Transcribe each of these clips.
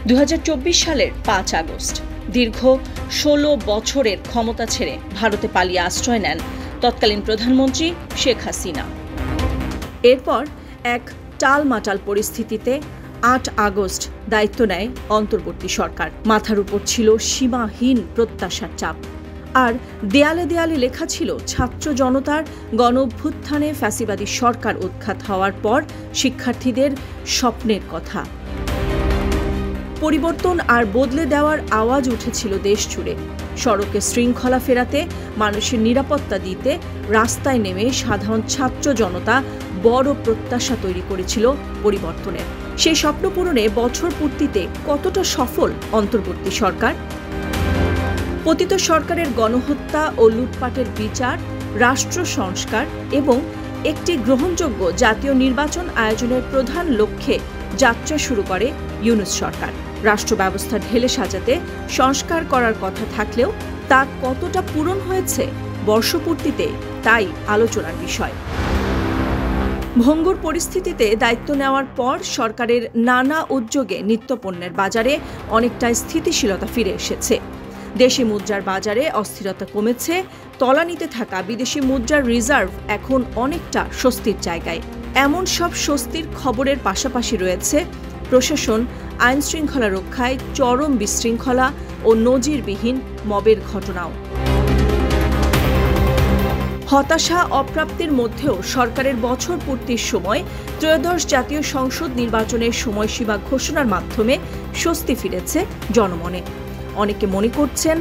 2024 সালের 5 আগস্ট দীর্ঘ 16 বছরের ক্ষমতা ছেড়ে ভারতে পালিয়ে আশ্রয় নেন তৎকালীন প্রধানমন্ত্রী শেখ হাসিনা। এরপর এক টালমাটাল পরিস্থিতিতে 8 আগস্ট দায়িত্ব নেয় অন্তর্বর্তী সরকার। মাথার উপর ছিল সীমাহীন প্রত্যাশার চাপ, আর দেয়ালে দেয়ালে লেখা ছিল ছাত্র জনতার গণঅভ্যুত্থানে ফ্যাসিবাদী সরকার উৎখাত হওয়ার পর শিক্ষার্থীদের স্বপ্নের কথা। পরিবর্তন আর বদলে দেওয়ার আওয়াজ উঠেছিল দেশ জুড়ে। সড়কে শৃঙ্খলা ফেরাতে, মানুষের নিরাপত্তা দিতে রাস্তায় নেমে সাধারণ ছাত্র জনতা বড় প্রত্যাশা তৈরি করেছিল পরিবর্তনের। সেই স্বপ্ন পূরণে বছর পূর্তিতে কতটা সফল অন্তর্বর্তী সরকার? পতিত সরকারের গণহত্যা ও লুটপাটের বিচার, রাষ্ট্র সংস্কার এবং একটি গ্রহণযোগ্য জাতীয় নির্বাচন আয়োজনের প্রধান লক্ষ্যে যাত্রা শুরু করে ইউনূস সরকার। রাষ্ট্র ব্যবস্থা ঢেলে সাজাতে সংস্কার করার কথা থাকলেও তা কতটা পূরণ হয়েছে বর্ষপূর্তিতে, তাই আলোচনার বিষয়। ভঙ্গুর পরিস্থিতিতে দায়িত্ব নেওয়ার পর সরকারের নানা উদ্যোগে নিত্যপণ্যের বাজারে অনেকটা স্থিতিশীলতা ফিরে এসেছে। দেশি মুদ্রার বাজারে অস্থিরতা কমেছে, তলানিতে থাকা বিদেশি মুদ্রার রিজার্ভ এখন অনেকটা স্বস্তির জায়গায়। এমন সব স্বস্তির খবরের পাশাপাশি রয়েছে প্রশাসন আইন শৃঙ্খলা রক্ষায় চরম বিশৃঙ্খলা ও নজিরবিহীন মবের ঘটনাও। হতাশা অপ্রাপ্তির মধ্যেও সরকারের বছর পূর্তির সময় ত্রয়োদশ জাতীয় সংসদ নির্বাচনের সময়সীমা ঘোষণার মাধ্যমে স্বস্তি ফিরেছে জনমনে। অনেকে মনে করছেন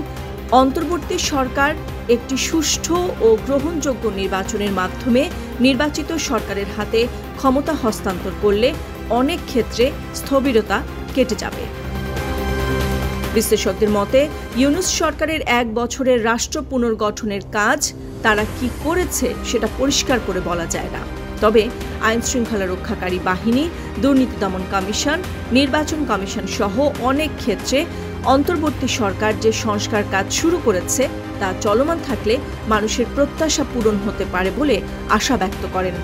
অন্তর্বর্তী সরকার একটি সুষ্ঠু ও গ্রহণযোগ্য নির্বাচনের মাধ্যমে নির্বাচিত সরকারের হাতে ক্ষমতা হস্তান্তর করলে অনেক ক্ষেত্রে স্থবিরতা কেটে যাবে। বিশ্লেষকদের মতে ইউনূস সরকারের 1 বছরের রাষ্ট্র পুনর্গঠনের কাজ তারা কি করেছে সেটা পরিষ্কার করে বলা যায় না। তবে আইন শৃঙ্খলা রক্ষাকারী বাহিনী, দুর্নীতি দমন কমিশন, নির্বাচন কমিশন সহ অনেক ক্ষেত্রে অন্তর্বর্তী সরকার যে সংস্কার কাজ শুরু করেছে তা চলমান থাকলে মানুষের প্রত্যাশা পূরণ হতে পারে বলে আশা ব্যক্ত করেন।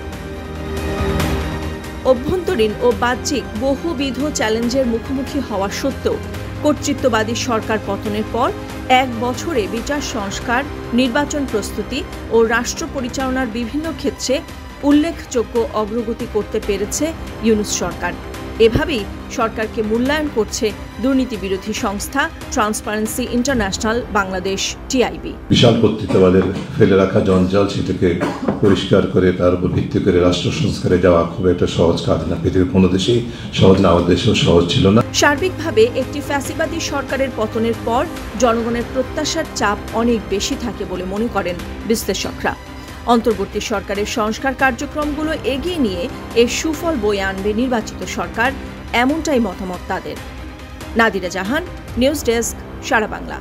অভ্যন্তরীণ ও বাহ্যিক বহুবিধ চ্যালেঞ্জের মুখোমুখি হওয়া সত্ত্বেও কর্তৃত্ববাদী সরকার পতনের পর 1 বছরে বিচার সংস্কার, নির্বাচন প্রস্তুতি ও রাষ্ট্র পরিচালনার বিভিন্ন ক্ষেত্রে উল্লেখযোগ্য অগ্রগতি করতে পেরেছে ইউনূস সরকার। এভাবেই সরকারকে মূল্যায়ন করছে দুর্নীতি বিরোধী সংস্থা ট্রান্সপারেন্সি ইন্টারন্যাশনাল বাংলাদেশ টিআইবি। বিশাল কর্তৃত্ববাদের ফেলে রাখা জঞ্জাল সেটাকে পরিষ্কার করে তার উপর ভিত্তি করে রাষ্ট্র সংস্কারে যাওয়া খুব একটা সহজ কাজ না। পৃথিবীর কোনো দেশেই সহজ না, আমাদের দেশেও সহজ ছিল না। সার্বিকভাবে একটি ফ্যাসিবাদী সরকারের পতনের পর জনগণের প্রত্যাশার চাপ অনেক বেশি থাকে বলে মনে করেন বিশ্লেষকরা। অন্তর্বর্তী সরকারের সংস্কার কার্যক্রমগুলো এগিয়ে নিয়ে এর সুফল বয়ে আনবে নির্বাচিত সরকার, এমনটাই মতামত তাদের। নাদিরা জাহান, নিউজ ডেস্ক, সারা বাংলা।